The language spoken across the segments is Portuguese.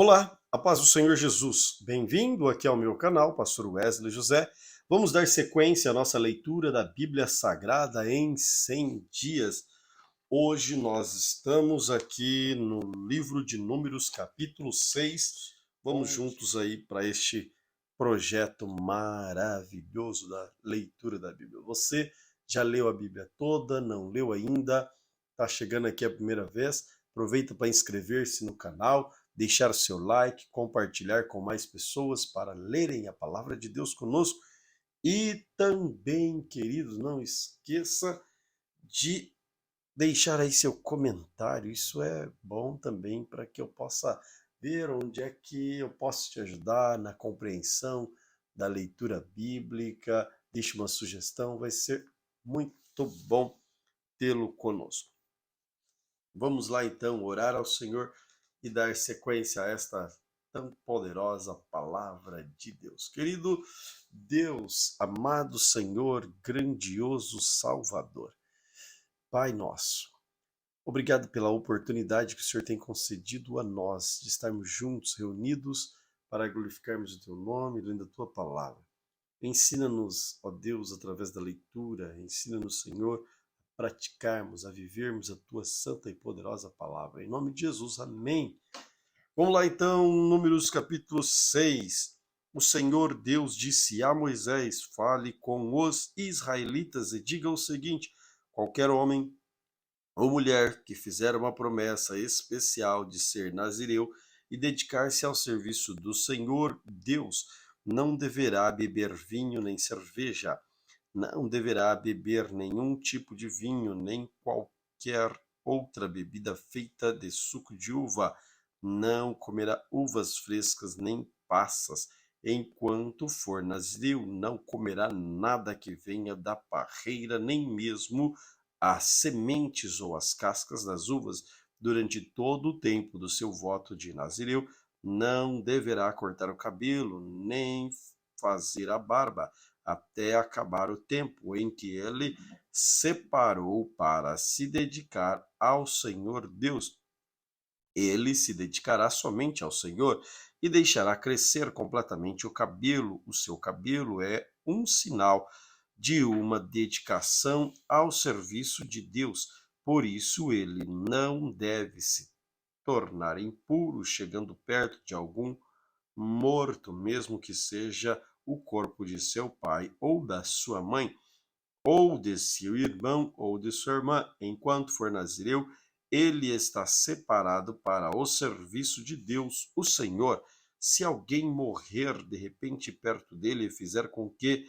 Olá, a paz do Senhor Jesus. Bem-vindo aqui ao meu canal, Pastor Wesley José. Vamos dar sequência à nossa leitura da Bíblia Sagrada em 100 dias. Hoje nós estamos aqui no livro de Números, capítulo 6. Vamos juntos aí para este projeto maravilhoso da leitura da Bíblia. Você já leu a Bíblia toda? Não leu ainda? Está chegando aqui a primeira vez? Aproveita para inscrever-se no canal, deixar seu like, compartilhar com mais pessoas para lerem a palavra de Deus conosco. E também, queridos, não esqueça de deixar aí seu comentário. Isso é bom também para que eu possa ver onde é que eu posso te ajudar na compreensão da leitura bíblica. Deixe uma sugestão, vai ser muito bom tê-lo conosco. Vamos lá então orar ao Senhor e dar sequência a esta tão poderosa palavra de Deus. Querido Deus, amado Senhor, grandioso Salvador, Pai nosso, obrigado pela oportunidade que o Senhor tem concedido a nós de estarmos juntos, reunidos, para glorificarmos o Teu nome, lendo a Tua palavra. Ensina-nos, ó Deus, através da leitura, ensina-nos, Senhor, a praticarmos, a vivermos a Tua santa e poderosa palavra. Em nome de Jesus, amém. Vamos lá então, Números capítulo 6. O Senhor Deus disse a Moisés: fale com os israelitas e diga o seguinte: qualquer homem ou mulher que fizer uma promessa especial de ser nazireu e dedicar-se ao serviço do Senhor Deus, não deverá beber vinho nem cerveja, não deverá beber nenhum tipo de vinho, nem qualquer outra bebida feita de suco de uva, não comerá uvas frescas nem passas. Enquanto for nazireu, não comerá nada que venha da parreira, nem mesmo as sementes ou as cascas das uvas. Durante todo o tempo do seu voto de nazireu, não deverá cortar o cabelo, nem fazer a barba, até acabar o tempo em que ele separou para se dedicar ao Senhor Deus. Ele se dedicará somente ao Senhor e deixará crescer completamente o cabelo. O seu cabelo é um sinal de uma dedicação ao serviço de Deus. Por isso, ele não deve se tornar impuro chegando perto de algum morto, mesmo que seja o corpo de seu pai ou da sua mãe, ou de seu irmão ou de sua irmã. Enquanto for nazireu, ele está separado para o serviço de Deus, o Senhor. Se alguém morrer de repente perto dele e fizer com que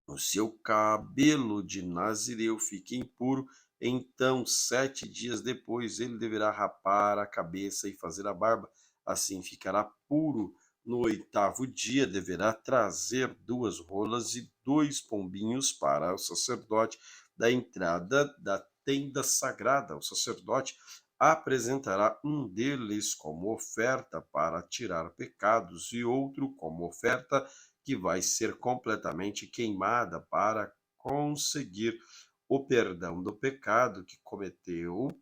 o seu cabelo de nazireu fique impuro, então 7 dias depois ele deverá rapar a cabeça e fazer a barba, assim ficará puro. No 8º dia deverá trazer 2 rolas e 2 pombinhos para o sacerdote da entrada da tenda sagrada. O sacerdote apresentará um deles como oferta para tirar pecados e outro como oferta que vai ser completamente queimada para conseguir o perdão do pecado que cometeu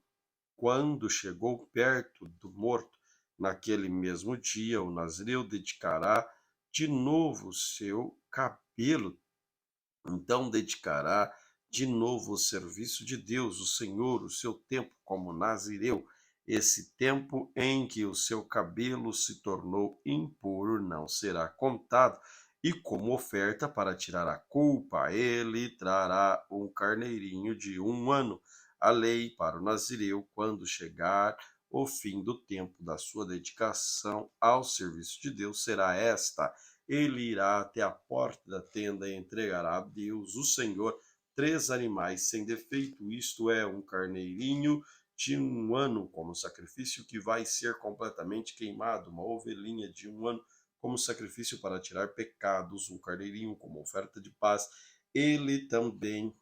quando chegou perto do morto. Naquele mesmo dia, o nazireu dedicará de novo seu cabelo, então dedicará de novo o serviço de Deus, o Senhor, o seu tempo como nazireu. Esse tempo em que o seu cabelo se tornou impuro não será contado, e como oferta para tirar a culpa, ele trará um carneirinho de 1 ano. A lei para o nazireu, quando chegar o fim do tempo da sua dedicação ao serviço de Deus, será esta: ele irá até a porta da tenda e entregará a Deus, o Senhor, 3 animais sem defeito, isto é, um carneirinho de 1 ano como sacrifício que vai ser completamente queimado, uma ovelhinha de 1 ano como sacrifício para tirar pecados, um carneirinho como oferta de paz. Ele também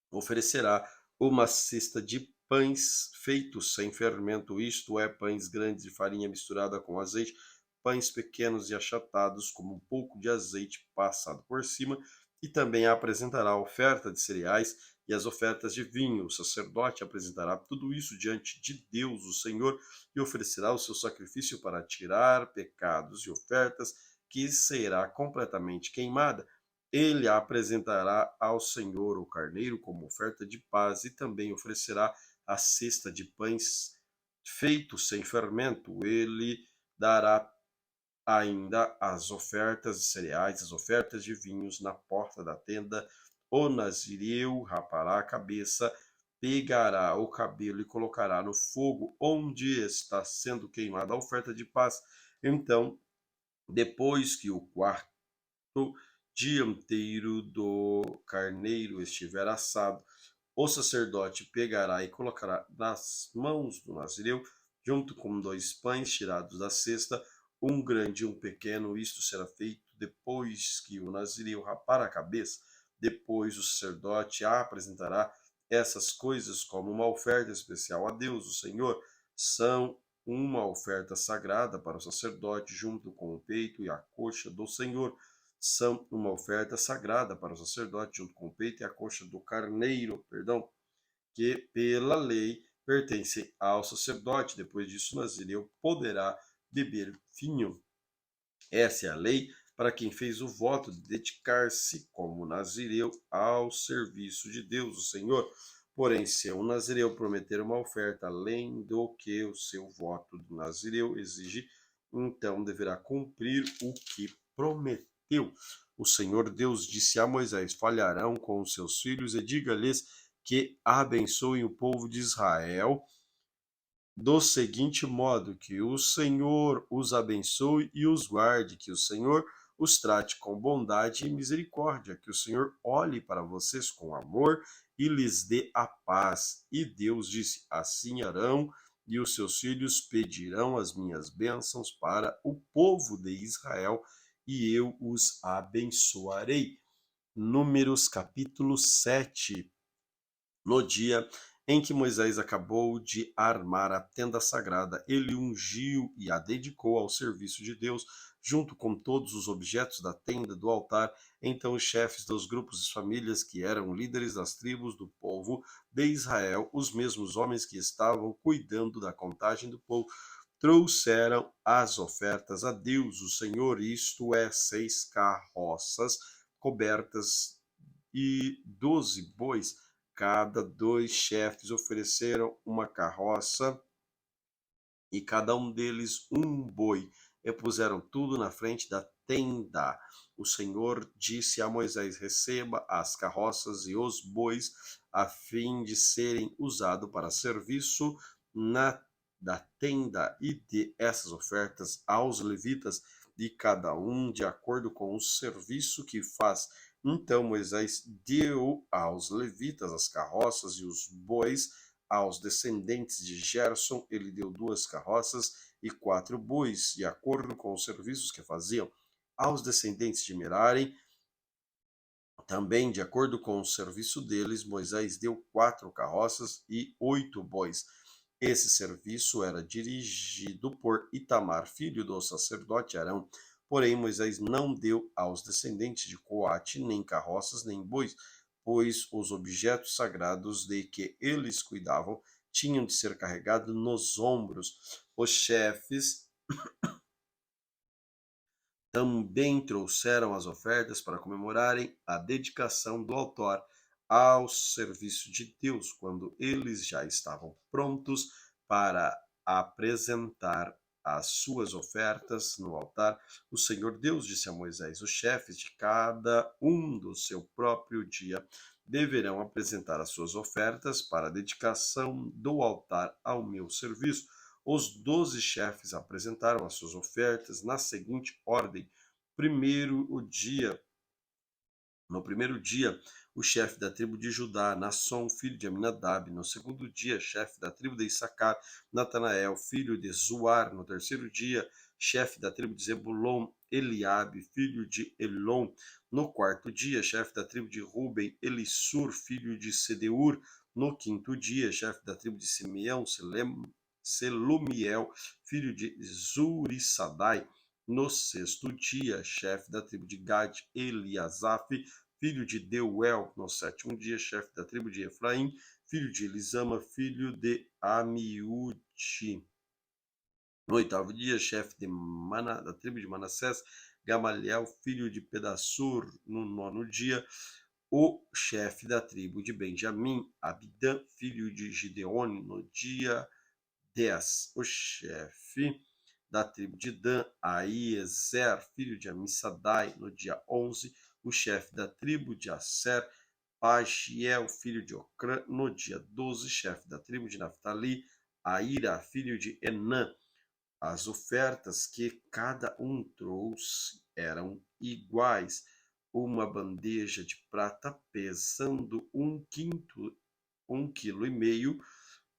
oferecerá uma cesta de pães feitos sem fermento, isto é, pães grandes de farinha misturada com azeite, pães pequenos e achatados, com um pouco de azeite passado por cima, e também apresentará a oferta de cereais e as ofertas de vinho. O sacerdote apresentará tudo isso diante de Deus, o Senhor, e oferecerá o seu sacrifício para tirar pecados e ofertas, que será completamente queimada. Ele apresentará ao Senhor o carneiro como oferta de paz e também oferecerá a cesta de pães feitos sem fermento. Ele dará ainda as ofertas de cereais, as ofertas de vinhos na porta da tenda. O nazireu rapará a cabeça, pegará o cabelo e colocará no fogo onde está sendo queimada a oferta de paz. Então, depois que o quarto dianteiro do carneiro estiver assado, o sacerdote pegará e colocará nas mãos do nazireu, junto com 2 pães tirados da cesta, um grande e um pequeno. Isto será feito depois que o nazireu rapar a cabeça. Depois o sacerdote apresentará essas coisas como uma oferta especial a Deus, o Senhor. São uma oferta sagrada para o sacerdote, junto com o peito e a coxa do Senhor. São uma oferta sagrada para o sacerdote, junto com o peito e a coxa do carneiro, que pela lei pertencem ao sacerdote. Depois disso, o nazireu poderá beber vinho. Essa é a lei para quem fez o voto de dedicar-se como nazireu ao serviço de Deus, o Senhor. Porém, se o nazireu prometer uma oferta além do que o seu voto do nazireu exige, então deverá cumprir o que prometeu. O Senhor Deus disse a Moisés: falharão com os seus filhos e diga-lhes que abençoem o povo de Israel do seguinte modo: que o Senhor os abençoe e os guarde, que o Senhor os trate com bondade e misericórdia, que o Senhor olhe para vocês com amor e lhes dê a paz. E Deus disse: assim Arão e os seus filhos pedirão as minhas bênçãos para o povo de Israel, e eu os abençoarei. Números capítulo 7. No dia em que Moisés acabou de armar a tenda sagrada, ele ungiu e a dedicou ao serviço de Deus, junto com todos os objetos da tenda do altar. Então os chefes dos grupos e famílias, que eram líderes das tribos do povo de Israel, os mesmos homens que estavam cuidando da contagem do povo, trouxeram as ofertas a Deus, o Senhor, isto é, 6 carroças cobertas e 12 bois. Cada 2 chefes ofereceram uma carroça e cada um deles um boi, e puseram tudo na frente da tenda. O Senhor disse a Moisés: receba as carroças e os bois, a fim de serem usados para serviço da tenda, e dê essas ofertas aos levitas, de cada um de acordo com o serviço que faz. Então Moisés deu aos levitas as carroças e os bois. Aos descendentes de Gerson ele deu 2 carroças e 4 bois, de acordo com os serviços que faziam. Aos descendentes de Merari, também de acordo com o serviço deles, Moisés deu 4 carroças e 8 bois. Esse serviço era dirigido por Itamar, filho do sacerdote Arão. Porém, Moisés não deu aos descendentes de Coate nem carroças nem bois, pois os objetos sagrados de que eles cuidavam tinham de ser carregados nos ombros. Os chefes também trouxeram as ofertas para comemorarem a dedicação do altar ao serviço de Deus. Quando eles já estavam prontos para apresentar as suas ofertas no altar, o Senhor Deus disse a Moisés: os chefes de cada um do seu próprio dia deverão apresentar as suas ofertas para a dedicação do altar ao meu serviço. Os 12 chefes apresentaram as suas ofertas na seguinte ordem: no primeiro dia, o chefe da tribo de Judá, Nasson, filho de Aminadab. No segundo dia, chefe da tribo de Issacar, Natanael, filho de Zuar. No terceiro dia, chefe da tribo de Zebulon, Eliabe, filho de Elon. No quarto dia, chefe da tribo de Ruben, Elissur, filho de Sedeur. No quinto dia, chefe da tribo de Simeão, Selumiel, filho de Zurissadai. No sexto dia, chefe da tribo de Gad, Eliasaf, filho de Deuel, no 7º dia, chefe da tribo de Efraim, filho de Elisama, filho de Amiúde. No 8º dia, chefe da tribo de Manassés, Gamaliel, filho de Pedassur. No 9º dia, o chefe da tribo de Benjamim, Abidã, filho de Gideone. No dia 10, o chefe da tribo de Dan, Aiezer, filho de Amissadai. No dia 11, o chefe da tribo de Asser, Pagiel, filho de Ocrã. No dia 12, chefe da tribo de Naphtali, Aira, filho de Enã. As ofertas que cada um trouxe eram iguais: uma bandeja de prata pesando 1,5 quilo,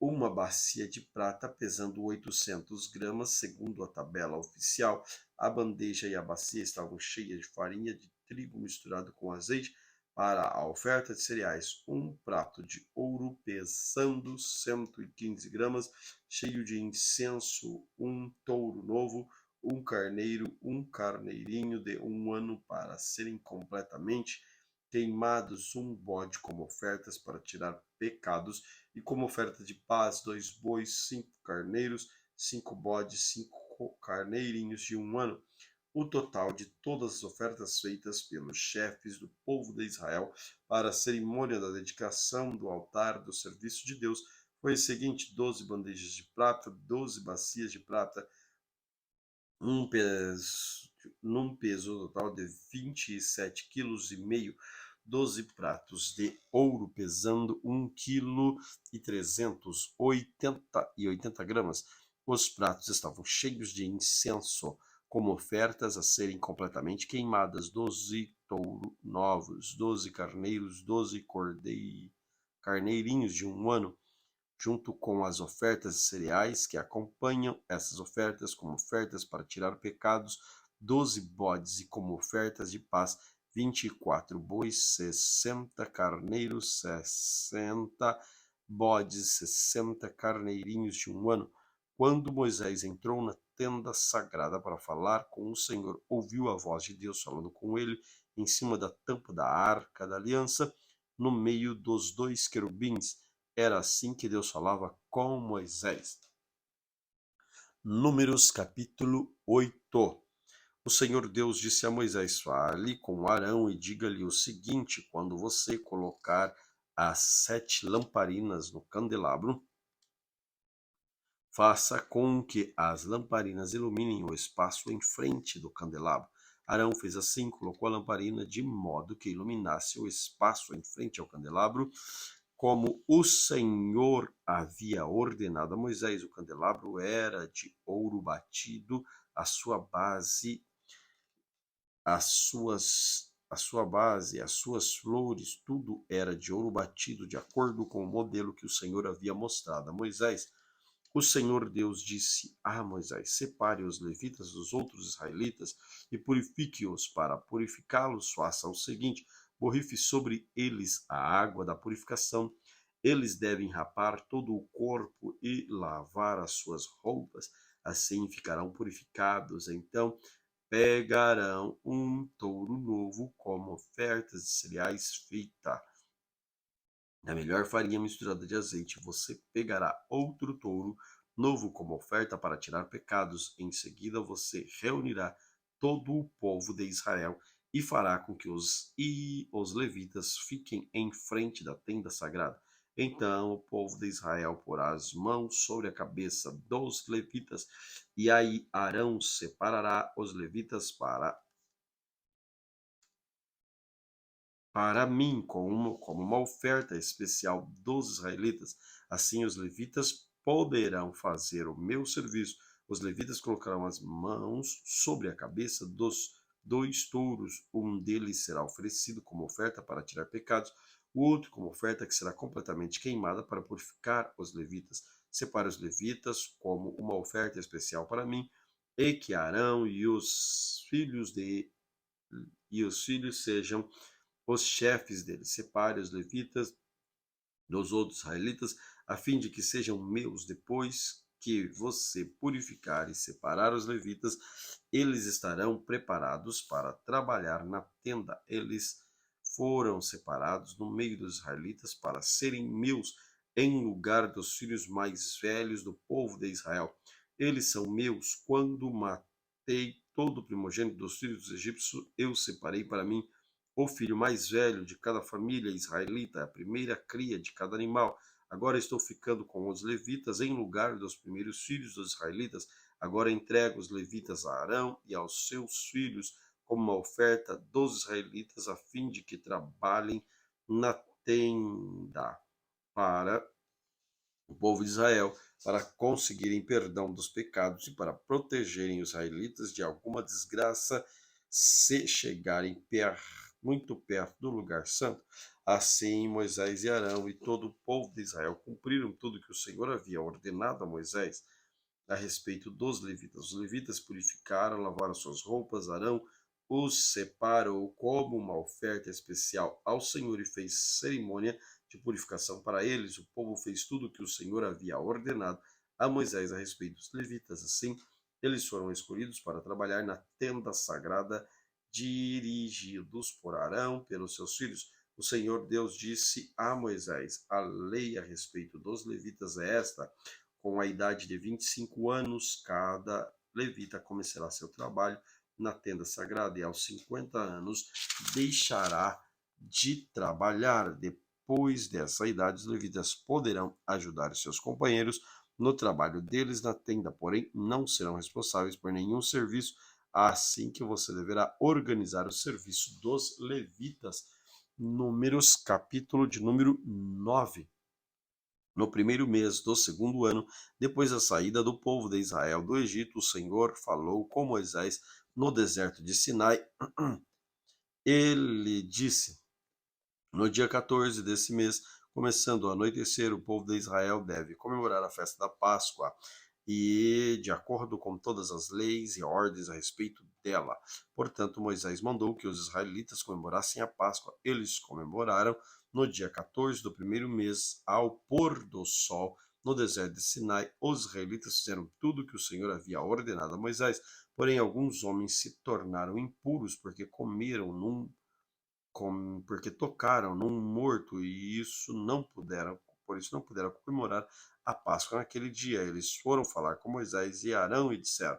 uma bacia de prata pesando 800 gramas, segundo a tabela oficial. A bandeja e a bacia estavam cheias de farinha de trigo misturado com azeite. Para a oferta de cereais, um prato de ouro pesando 115 gramas, cheio de incenso, um touro novo, um carneiro, um carneirinho de 1 ano para serem completamente queimados, um bode como ofertas para tirar pecados, e como oferta de paz, 2 bois, 5 carneiros, 5 bodes, 5 carneirinhos de 1 ano. O total de todas as ofertas feitas pelos chefes do povo de Israel para a cerimônia da dedicação do altar do serviço de Deus foi o seguinte: 12 bandejas de prata, 12 bacias de prata, num peso total de 27,5 kg, 12 pratos de ouro pesando 1,380 kg. Os pratos estavam cheios de incenso, como ofertas a serem completamente queimadas: 12 touros novos, 12 carneiros, 12 carneirinhos de 1 ano, junto com as ofertas de cereais que acompanham essas ofertas, como ofertas para tirar pecados, 12 bodes, e como ofertas de paz, 24 bois, 60 carneiros, 60 bodes, 60 carneirinhos de 1 ano. Quando Moisés entrou na tenda sagrada para falar com o Senhor, ouviu a voz de Deus falando com ele em cima da tampa da arca da aliança, no meio dos 2 querubins. Era assim que Deus falava com Moisés. Números capítulo 8. O Senhor Deus disse a Moisés: fale com Arão e diga-lhe o seguinte: quando você colocar as 7 lamparinas no candelabro, faça com que as lamparinas iluminem o espaço em frente do candelabro. Arão fez assim, colocou a lamparina de modo que iluminasse o espaço em frente ao candelabro, como o Senhor havia ordenado a Moisés. O candelabro era de ouro batido, a sua base, as suas flores, tudo era de ouro batido, de acordo com o modelo que o Senhor havia mostrado a Moisés. O Senhor Deus disse a Moisés: separe os levitas dos outros israelitas e purifique-os. Para purificá-los, faça o seguinte: borrife sobre eles a água da purificação. Eles devem rapar todo o corpo e lavar as suas roupas, assim ficarão purificados. Então pegarão um touro novo como ofertas de cereais feita da melhor farinha misturada de azeite. Você pegará outro touro novo como oferta para tirar pecados. Em seguida, você reunirá todo o povo de Israel e fará com que os levitas fiquem em frente da tenda sagrada. Então o povo de Israel porá as mãos sobre a cabeça dos levitas, e aí Arão separará os levitas para mim como uma oferta especial dos israelitas. Assim os levitas poderão fazer o meu serviço. Os levitas colocarão as mãos sobre a cabeça dos 2 touros. Um deles será oferecido como oferta para tirar pecados, o outro como oferta que será completamente queimada para purificar os levitas. Separe os levitas como uma oferta especial para mim, e que Arão e os filhos sejam os chefes deles. Separe os levitas dos outros israelitas, a fim de que sejam meus. Depois que você purificar e separar os levitas, eles estarão preparados para trabalhar na tenda. Eles foram separados no meio dos israelitas para serem meus, em lugar dos filhos mais velhos do povo de Israel. Eles são meus. Quando matei todo o primogênito dos filhos dos egípcios, eu separei para mim o filho mais velho de cada família israelita, a primeira cria de cada animal. Agora estou ficando com os levitas em lugar dos primeiros filhos dos israelitas. Agora entrego os levitas a Arão e aos seus filhos como uma oferta dos israelitas, a fim de que trabalhem na tenda para o povo de Israel, para conseguirem perdão dos pecados e para protegerem os israelitas de alguma desgraça se chegarem muito perto do lugar santo. Assim Moisés e Arão e todo o povo de Israel cumpriram tudo que o Senhor havia ordenado a Moisés a respeito dos levitas. Os levitas purificaram, lavaram suas roupas. Arão os separou como uma oferta especial ao Senhor e fez cerimônia de purificação para eles. O povo fez tudo o que o Senhor havia ordenado a Moisés a respeito dos levitas. Assim, eles foram escolhidos para trabalhar na tenda sagrada, dirigidos por Arão pelos seus filhos. O Senhor Deus disse a Moisés: a lei a respeito dos levitas é esta: com a idade de 25 anos, cada levita começará seu trabalho na tenda sagrada e aos 50 anos deixará de trabalhar. Depois dessa idade, os levitas poderão ajudar seus companheiros no trabalho deles na tenda, porém não serão responsáveis por nenhum serviço, assim que você deverá organizar o serviço dos levitas. Números, capítulo de número 9. No primeiro mês do segundo ano, depois da saída do povo de Israel do Egito, o Senhor falou com Moisés no deserto de Sinai. Ele disse: no dia 14 desse mês, começando a anoitecer, o povo de Israel deve comemorar a festa da Páscoa, e de acordo com todas as leis e ordens a respeito dela. Portanto, Moisés mandou que os israelitas comemorassem a Páscoa. Eles comemoraram no dia 14 do primeiro mês, ao pôr do sol, no deserto de Sinai. Os israelitas fizeram tudo o que o Senhor havia ordenado a Moisés, porém alguns homens se tornaram impuros porque porque tocaram num morto e por isso não puderam comemorar a Páscoa naquele dia. Eles foram falar com Moisés e Arão e disseram: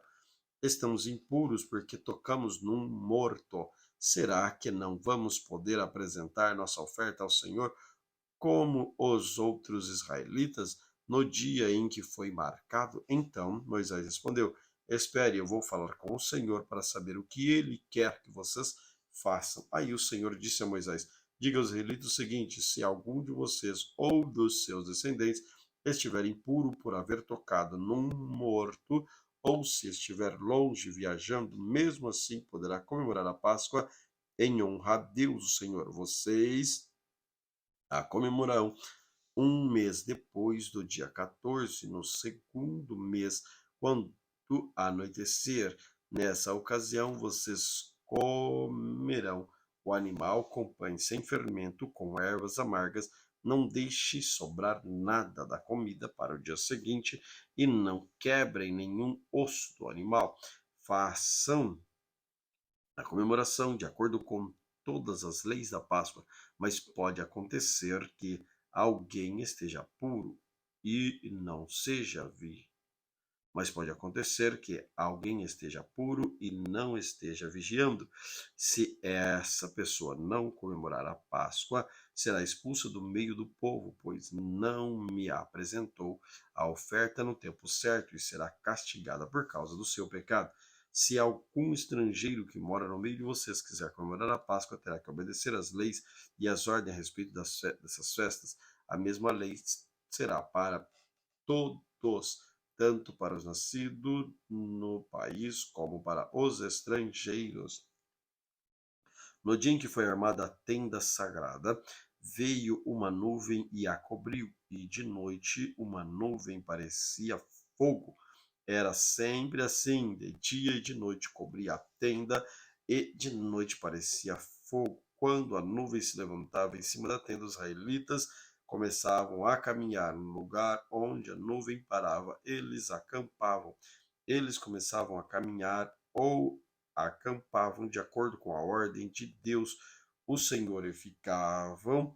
estamos impuros porque tocamos num morto. Será que não vamos poder apresentar nossa oferta ao Senhor como os outros israelitas no dia em que foi marcado? Então Moisés respondeu: espere, eu vou falar com o Senhor para saber o que ele quer que vocês façam. Aí o Senhor disse a Moisés: diga aos israelitas o seguinte: se algum de vocês ou dos seus descendentes estiver impuro por haver tocado num morto, ou se estiver longe viajando, mesmo assim poderá comemorar a Páscoa em honra a Deus, o Senhor. Vocês a comemorarão um mês depois do dia 14, no segundo mês, quando anoitecer. Nessa ocasião, vocês comerão o animal com pães sem fermento, com ervas amargas. Não deixe sobrar nada da comida para o dia seguinte e não quebrem nenhum osso do animal. Façam a comemoração de acordo com todas as leis da Páscoa, mas pode acontecer que alguém esteja puro e não seja mas pode acontecer que alguém esteja puro e não esteja vigiando. Se essa pessoa não comemorar a Páscoa, será expulsa do meio do povo, pois não me apresentou a oferta no tempo certo e será castigada por causa do seu pecado. Se algum estrangeiro que mora no meio de vocês quiser comemorar a Páscoa, terá que obedecer às leis e às ordens a respeito dessas festas. A mesma lei será para todos, tanto para os nascidos no país como para os estrangeiros. No dia em que foi armada a tenda sagrada, veio uma nuvem e a cobriu, e de noite uma nuvem parecia fogo. Era sempre assim, de dia e de noite cobria a tenda, e de noite parecia fogo. Quando a nuvem se levantava em cima da tenda, os israelitas começavam a caminhar no lugar onde a nuvem parava. Eles acampavam. Eles começavam a caminhar ou acampavam de acordo com a ordem de Deus. o Senhor e ficavam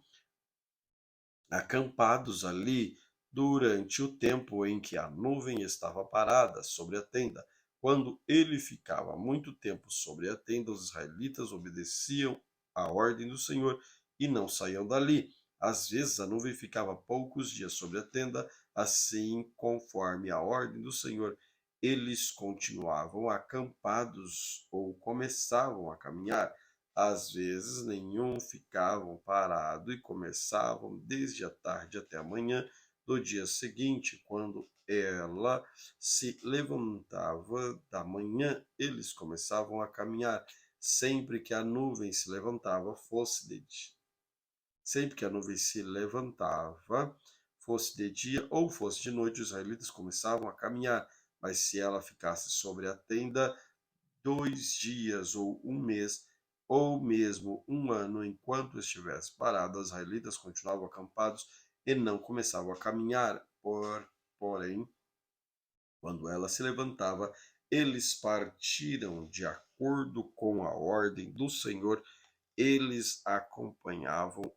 acampados ali durante o tempo em que a nuvem estava parada sobre a tenda. Quando ele ficava muito tempo sobre a tenda, os israelitas obedeciam à ordem do Senhor e não saíam dali. Às vezes a nuvem ficava poucos dias sobre a tenda, assim, conforme a ordem do Senhor, eles continuavam acampados ou começavam a caminhar. Às vezes nenhum ficavam parado e começavam desde a tarde até a manhã do dia seguinte. Quando ela se levantava da manhã, eles começavam a caminhar. Sempre que a nuvem se levantava, sempre que a nuvem se levantava, fosse de dia ou fosse de noite, os israelitas começavam a caminhar. Mas se ela ficasse sobre a tenda 2 dias ou um mês, ou mesmo um ano, enquanto estivesse parado, os israelitas continuavam acampados e não começavam a caminhar. Porém, quando ela se levantava, eles partiram de acordo com a ordem do Senhor, eles acompanhavam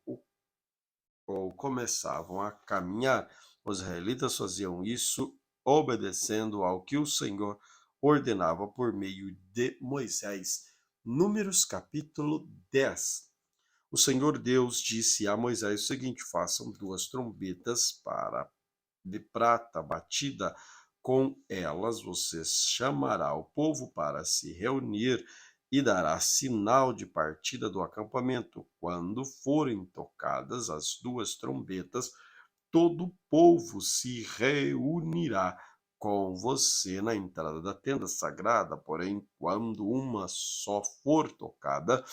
ou começavam a caminhar. Os israelitas faziam isso obedecendo ao que o Senhor ordenava por meio de Moisés. Números capítulo 10. O Senhor Deus disse a Moisés o seguinte: façam 2 trombetas de prata batida. Com elas você chamará o povo para se reunir e dará sinal de partida do acampamento. Quando forem tocadas as 2 trombetas, todo o povo se reunirá com você na entrada da tenda sagrada. Porém, quando uma só for tocada,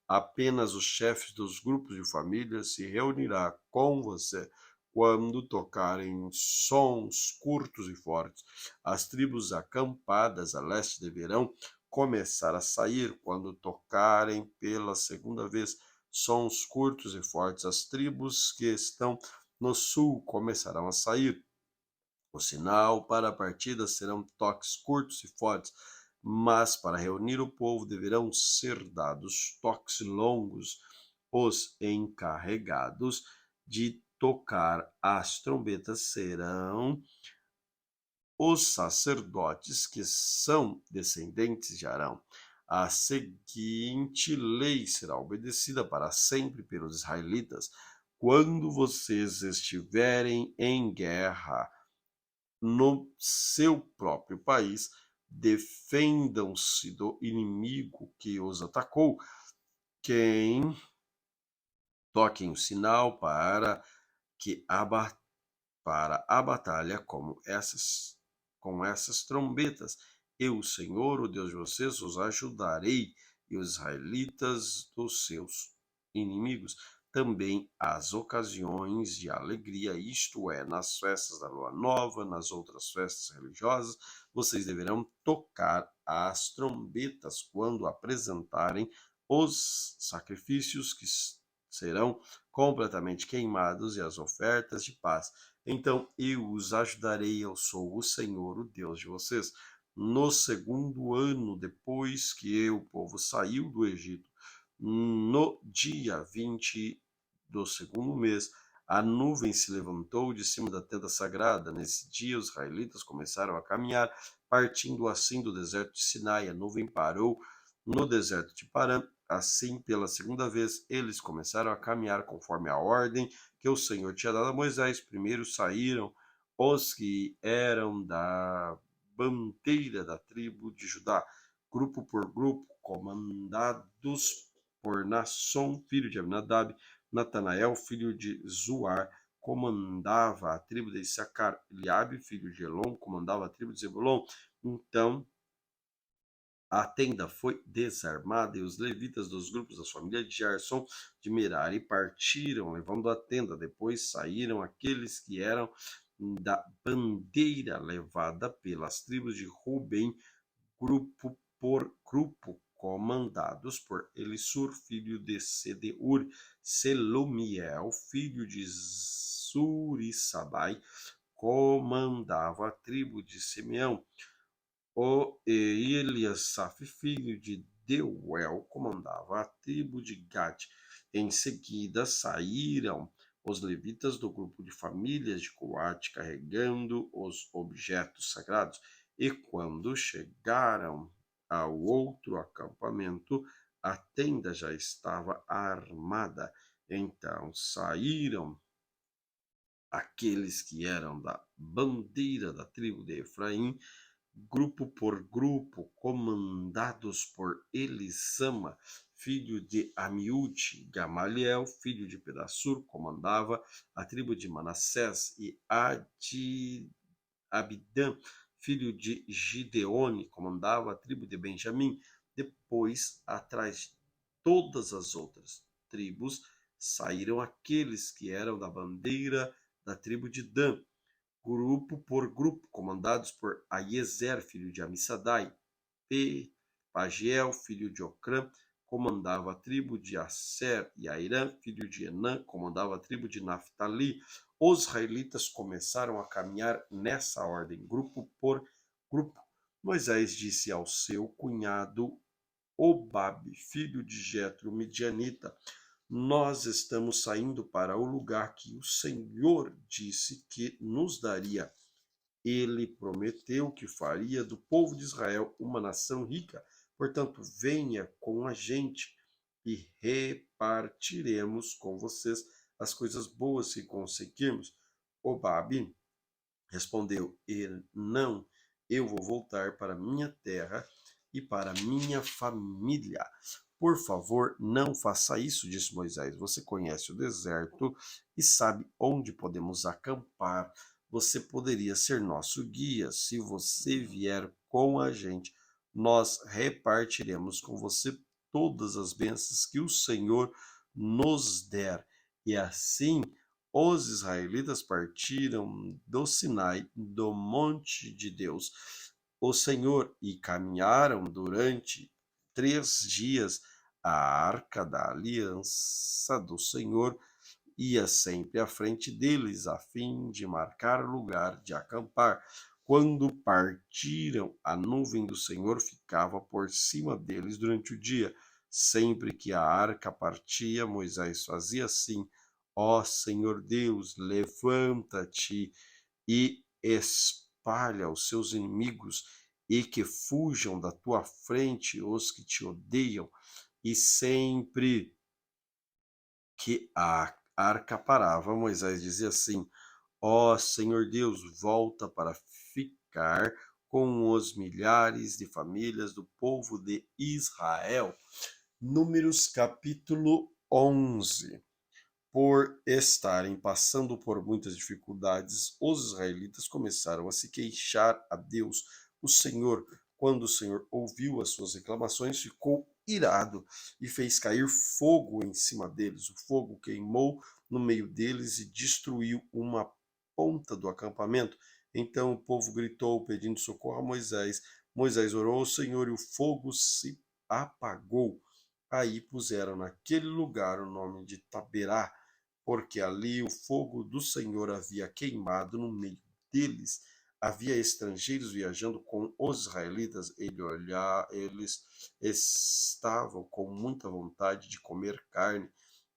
apenas os chefes dos grupos de família se reunirá com você. Quando tocarem sons curtos e fortes, as tribos acampadas a leste deverão começar a sair. Quando tocarem pela segunda vez sons curtos e fortes, as tribos que estão no sul começarão a sair. O sinal para a partida serão toques curtos e fortes, mas para reunir o povo deverão ser dados toques longos. Os encarregados de tocar as trombetas serão os sacerdotes que são descendentes de Arão. A seguinte lei será obedecida para sempre pelos israelitas: quando vocês estiverem em guerra no seu próprio país, defendam-se do inimigo que os atacou. Quem toquem o sinal para a batalha com essas trombetas. Eu, o Senhor, o Deus de vocês, os ajudarei, e os israelitas dos seus inimigos. Também as ocasiões de alegria, isto é, nas festas da lua nova, nas outras festas religiosas, vocês deverão tocar as trombetas quando apresentarem os sacrifícios que serão completamente queimados e as ofertas de paz. Então eu os ajudarei, eu sou o Senhor, o Deus de vocês. No segundo ano depois que o povo saiu do Egito, no dia 20 do segundo mês, a nuvem se levantou de cima da tenda sagrada. Nesse dia, os israelitas começaram a caminhar, partindo assim do deserto de Sinai. A nuvem parou no deserto de Parã. Assim, pela segunda vez, eles começaram a caminhar conforme a ordem que o Senhor tinha dado a Moisés. Primeiro saíram os que eram da bandeira da tribo de Judá, grupo por grupo, comandados por Nasson, filho de Aminadab. Natanael, filho de Zuar, comandava a tribo de Issacar. Eliabe, filho de Elon, comandava a tribo de Zebulon. Então a tenda foi desarmada e os levitas dos grupos das famílias de Gerson, de Merari partiram, levando a tenda. Depois saíram aqueles que eram da bandeira levada pelas tribos de Ruben, grupo por grupo, comandados por Elisur, filho de Sedeur. Selomiel, filho de Zurissabai, comandava a tribo de Simeão. O Eliasaf, filho de Deuel comandava a tribo de Gad. Em seguida saíram os levitas do grupo de famílias de Coate carregando os objetos sagrados. E quando chegaram ao outro acampamento, a tenda já estava armada. Então saíram aqueles que eram da bandeira da tribo de Efraim, grupo por grupo, comandados por Elisama, filho de Amiúde. Gamaliel, filho de Pedassur, comandava a tribo de Manassés, e Abidã, filho de Gideone, comandava a tribo de Benjamim. Depois, atrás de todas as outras tribos, saíram aqueles que eram da bandeira da tribo de Dan, grupo por grupo, comandados por Aiezer, filho de Amissadai. Pagiel, filho de Ocrã, comandava a tribo de Aser, e Airã, filho de Enã, comandava a tribo de Naphtali. Os israelitas começaram a caminhar nessa ordem, grupo por grupo. Moisés disse ao seu cunhado Obabe, filho de Jetro, midianita: nós estamos saindo para o lugar que o Senhor disse que nos daria. Ele prometeu que faria do povo de Israel uma nação rica. Portanto, venha com a gente e repartiremos com vocês as coisas boas que conseguirmos. Obabe respondeu: não, eu vou voltar para minha terra e para minha família. Por favor, não faça isso, disse Moisés. Você conhece o deserto e sabe onde podemos acampar. Você poderia ser nosso guia. Se você vier com a gente, nós repartiremos com você todas as bênçãos que o Senhor nos der. E assim os israelitas partiram do Sinai, do monte de Deus, o Senhor, e caminharam durante 3 dias. A arca da aliança do Senhor ia sempre à frente deles, a fim de marcar lugar de acampar. Quando partiram, a nuvem do Senhor ficava por cima deles durante o dia. Sempre que a arca partia, Moisés fazia assim: ó Senhor Deus, levanta-te e espalha os seus inimigos, e que fujam da tua frente os que te odeiam. E sempre que a arca parava, Moisés dizia assim: ó Senhor Deus, volta para ficar com os milhares de famílias do povo de Israel. Números capítulo 11. Por estarem passando por muitas dificuldades, os israelitas começaram a se queixar a Deus, o Senhor. Quando o Senhor ouviu as suas reclamações, ficou irado e fez cair fogo em cima deles. O fogo queimou no meio deles e destruiu uma ponta do acampamento. Então o povo gritou, pedindo socorro a Moisés. Moisés orou ao Senhor e o fogo se apagou. Aí puseram naquele lugar o nome de Taberá, porque ali o fogo do Senhor havia queimado no meio deles. Havia estrangeiros viajando com os israelitas. Eles estavam com muita vontade de comer carne,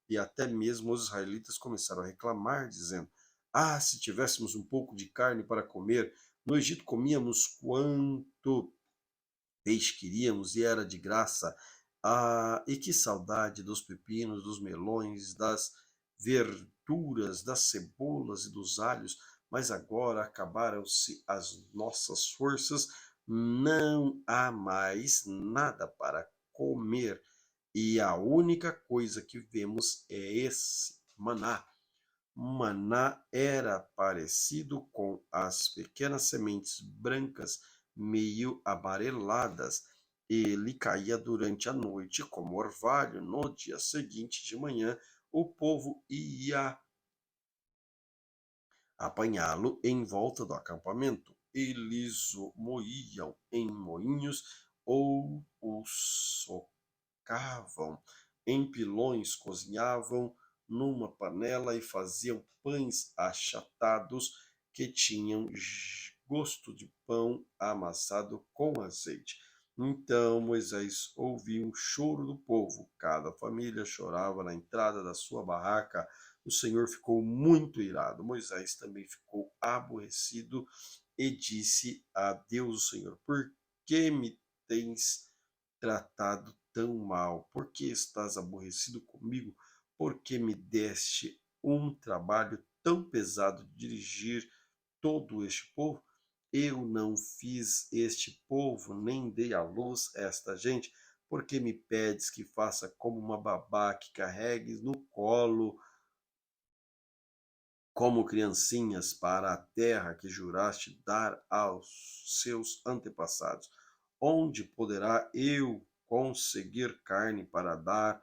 e até mesmo os israelitas começaram a reclamar, dizendo: ah, se tivéssemos um pouco de carne para comer! No Egito comíamos quanto peixe queríamos e era de graça. Ah, e que saudade dos pepinos, dos melões, das verduras, das cebolas e dos alhos. Mas agora acabaram-se as nossas forças, não há mais nada para comer, e a única coisa que vemos é esse maná. Maná era parecido com as pequenas sementes brancas, meio amareladas. Ele caía durante a noite como orvalho. No dia seguinte de manhã, o povo ia apanhá-lo em volta do acampamento. Eles o moíam em moinhos ou o socavam em pilões, cozinhavam numa panela e faziam pães achatados que tinham gosto de pão amassado com azeite. Então Moisés ouviu um choro do povo. Cada família chorava na entrada da sua barraca. O Senhor ficou muito irado. Moisés também ficou aborrecido e disse a Deus, o Senhor: Por que me tens tratado tão mal? Por que estás aborrecido comigo? Por que me deste um trabalho tão pesado de dirigir todo este povo? Eu não fiz este povo, nem dei à luz esta gente, porque me pedes que faça como uma babá que carregues no colo como criancinhas para a terra que juraste dar aos seus antepassados? Onde poderá eu conseguir carne para dar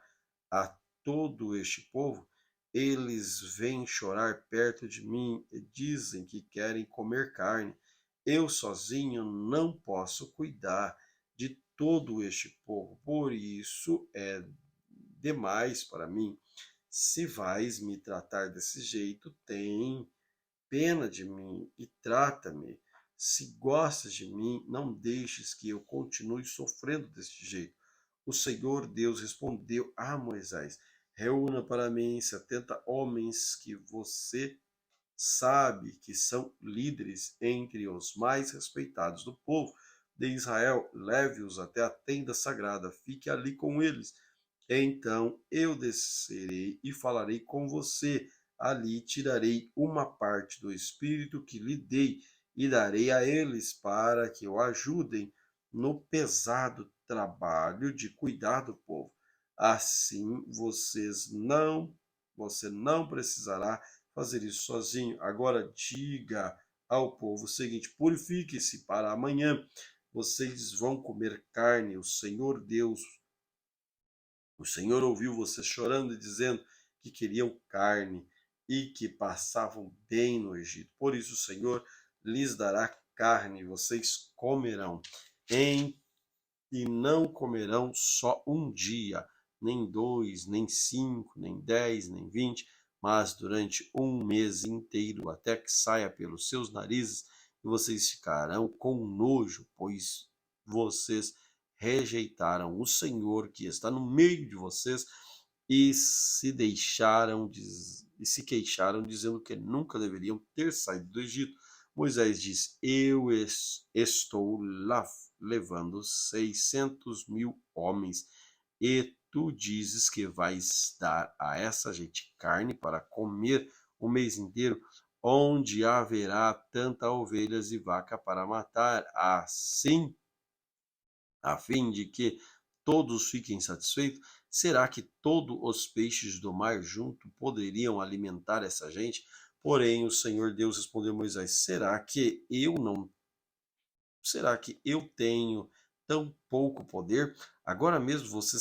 a todo este povo? Eles vêm chorar perto de mim e dizem que querem comer carne. Eu sozinho não posso cuidar de todo este povo, por isso é demais para mim. Se vais me tratar desse jeito, tem pena de mim e trata-me. Se gostas de mim, não deixes que eu continue sofrendo deste jeito. O Senhor Deus respondeu a Moisés: Reúna para mim 70 homens que você sabe que são líderes entre os mais respeitados do povo de Israel. Leve-os até a tenda sagrada, fique ali com eles. Então eu descerei e falarei com você. Ali tirarei uma parte do espírito que lhe dei e darei a eles para que o ajudem no pesado trabalho de cuidar do povo. Assim você não precisará fazer isso sozinho. Agora diga ao povo o seguinte: purifique-se para amanhã. Vocês vão comer carne. O Senhor ouviu vocês chorando e dizendo que queriam carne e que passavam bem no Egito. Por isso o Senhor lhes dará carne, vocês comerão. Em E não comerão só um dia, nem dois, nem 5, nem 10, nem 20, mas durante um mês inteiro, até que saia pelos seus narizes, e vocês ficarão com nojo, pois vocês rejeitaram o Senhor que está no meio de vocês e se queixaram, dizendo que nunca deveriam ter saído do Egito. Moisés disse: Eu estou lá levando 600.000 homens, e tu dizes que vais dar a essa gente carne para comer o mês inteiro, onde haverá tanta ovelhas e vaca para matar, assim, a fim de que todos fiquem satisfeitos? Será que todos os peixes do mar junto poderiam alimentar essa gente? Porém, o Senhor Deus respondeu a Moisés: Será que eu tenho tão pouco poder? Agora mesmo você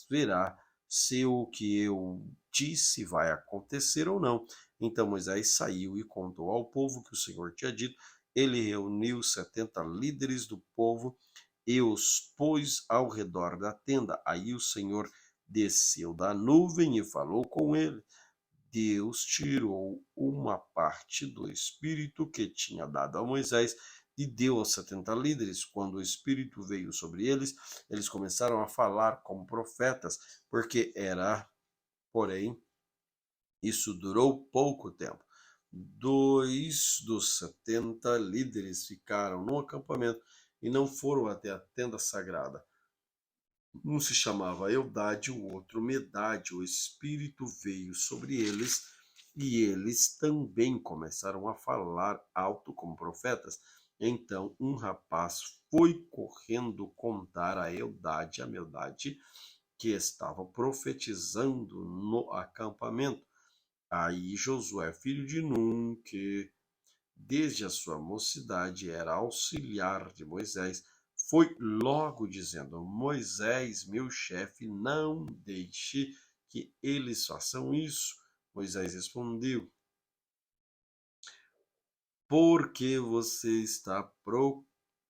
verá se o que eu disse vai acontecer ou não. Então Moisés saiu e contou ao povo que o Senhor tinha dito. Ele reuniu 70 líderes do povo e os pôs ao redor da tenda. Aí o Senhor desceu da nuvem e falou com ele. Deus tirou uma parte do Espírito que tinha dado a Moisés e deu aos 70 líderes. Quando o Espírito veio sobre eles, eles começaram a falar como profetas, porém, isso durou pouco tempo. 2 dos 70 líderes ficaram no acampamento e não foram até a tenda sagrada. Um se chamava Eldade, o outro Medade. O Espírito veio sobre eles e eles também começaram a falar alto como profetas. Então um rapaz foi correndo contar a Eldade, a Medade, que estava profetizando no acampamento. Aí Josué, filho de Num, que desde a sua mocidade era auxiliar de Moisés, foi logo dizendo: Moisés, meu chefe, não deixe que eles façam isso. Moisés respondeu: Porque você está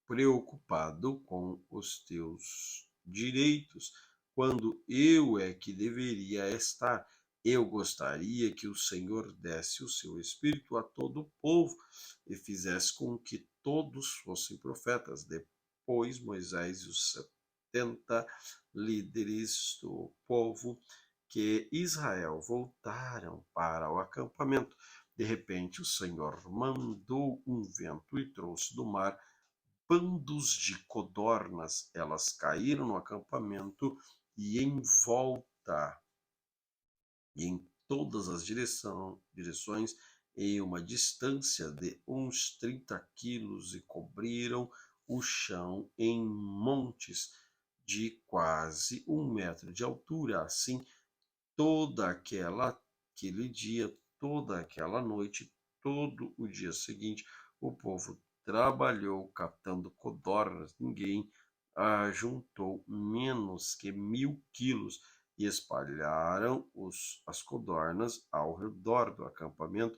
preocupado com os teus direitos, quando eu é que deveria estar. Eu gostaria que o Senhor desse o seu espírito a todo o povo e fizesse com que todos fossem profetas. depois Moisés e os 70 líderes do povo que Israel voltaram para o acampamento. De repente, o Senhor mandou um vento e trouxe do mar bandos de codornas. Elas caíram no acampamento e em volta, e em todas as direções, em uma distância de uns 30 quilos, e cobriram o chão em montes de quase 1 metro de altura. Assim, aquele dia, toda aquela noite, todo o dia seguinte, o povo trabalhou captando codornas. Ninguém ajuntou menos que 1.000 quilos e espalharam as codornas ao redor do acampamento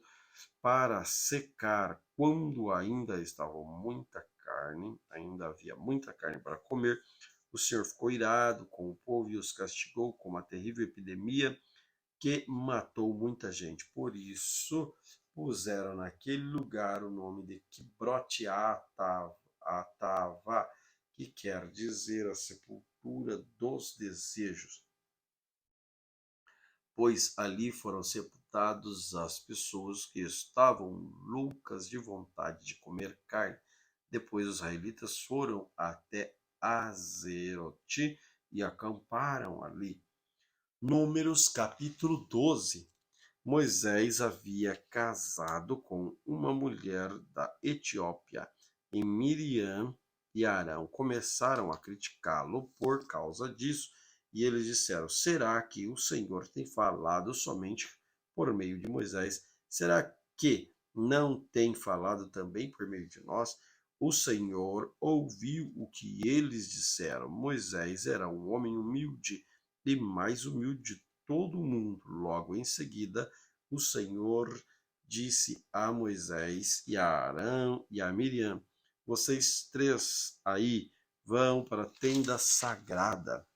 para secar. Quando ainda havia muita carne para comer, o Senhor ficou irado com o povo e os castigou com uma terrível epidemia que matou muita gente. Por isso, puseram naquele lugar o nome de Kibroth Hattaavah, que quer dizer a sepultura dos desejos, pois ali foram sepultados as pessoas que estavam loucas de vontade de comer carne. Depois os israelitas foram até Azerote e acamparam ali. Números capítulo 12. Moisés havia casado com uma mulher da Etiópia, e Miriam e Arão começaram a criticá-lo por causa disso, e eles disseram: será que o Senhor tem falado somente por meio de Moisés? Será que não tem falado também por meio de nós? O Senhor ouviu o que eles disseram. Moisés era um homem humilde e mais humilde de todo o mundo. Logo em seguida, o Senhor disse a Moisés e a Arão e a Miriam: vocês três aí vão para a tenda sagrada.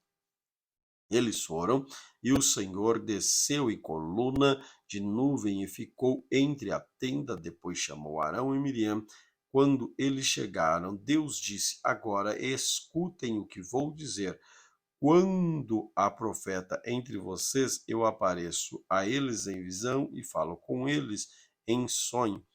Eles foram, e o Senhor desceu em coluna de nuvem e ficou entre a tenda. Depois chamou Arão e Miriam. Quando eles chegaram, Deus disse: agora escutem o que vou dizer. Quando há profeta entre vocês, eu apareço a eles em visão e falo com eles em sonho.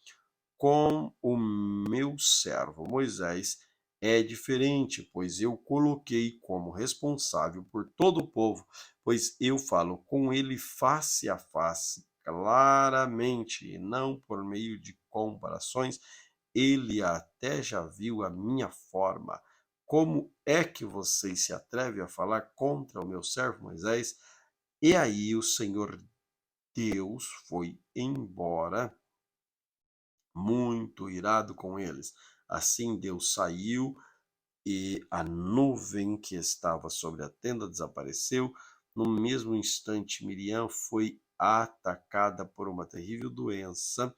Com o meu servo Moisés é diferente, pois eu coloquei como responsável por todo o povo, pois eu falo com ele face a face, claramente, e não por meio de comparações. Ele até já viu a minha forma. Como é que vocês se atrevem a falar contra o meu servo Moisés? E aí o Senhor Deus foi embora, muito irado com eles. Assim Deus saiu e a nuvem que estava sobre a tenda desapareceu. No mesmo instante, Miriam foi atacada por uma terrível doença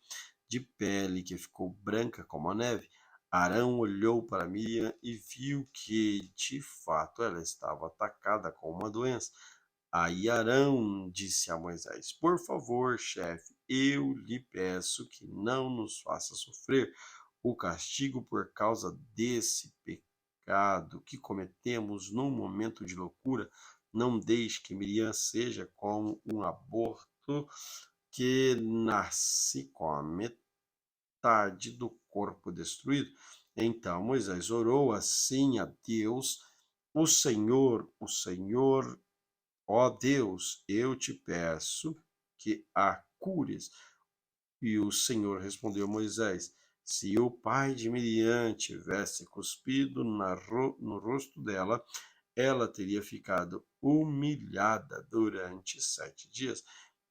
de pele que ficou branca como a neve. Arão olhou para Miriam e viu que, de fato, ela estava atacada com uma doença. Aí Arão disse a Moisés: por favor, chefe, eu lhe peço que não nos faça sofrer o castigo por causa desse pecado que cometemos num momento de loucura. Não deixe que Miriam seja como um aborto que nasce com a metade do corpo destruído. Então Moisés orou assim a Deus: o Senhor, ó Deus, eu te peço que a cures. E o Senhor respondeu a Moisés: se o pai de Miriam tivesse cuspido no rosto dela, ela teria ficado humilhada durante 7 dias.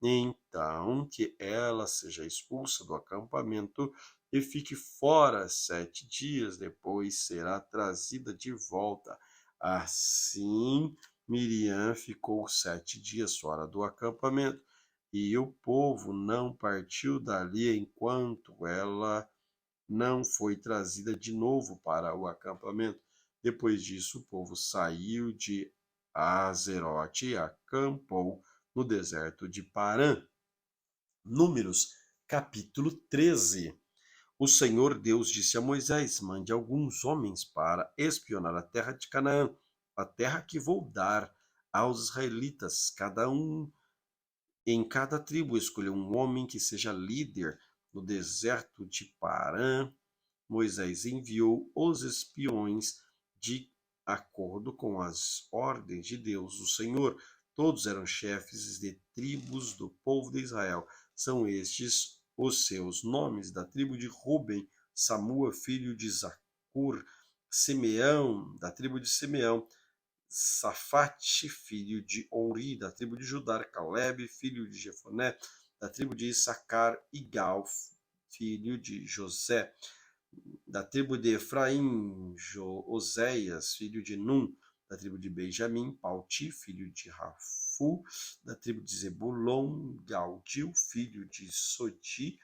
Então, que ela seja expulsa do acampamento e fique fora 7 dias, depois será trazida de volta. Assim, Miriam ficou 7 dias fora do acampamento, e o povo não partiu dali enquanto ela não foi trazida de novo para o acampamento. Depois disso, o povo saiu de Azerote e acampou no deserto de Parã. Números, capítulo 13. O Senhor Deus disse a Moisés: mande alguns homens para espionar a terra de Canaã, a terra que vou dar aos israelitas. Cada um em cada tribo escolheu um homem que seja líder no deserto de Parã. Moisés enviou os espiões de acordo com as ordens de Deus, o Senhor. Todos eram chefes de tribos do povo de Israel. São estes os seus nomes: da tribo de Ruben, Samua, filho de Zacur; Simeão, da tribo de Simeão, Safate, filho de Onri; da tribo de Judá, Caleb, filho de Jefoné; da tribo de Issacar, Igal, filho de José; da tribo de Efraim, Oséias, filho de Num; da tribo de Benjamim, Palti, filho de Rafu; da tribo de Zebulon, Gaudil, filho de Sodi;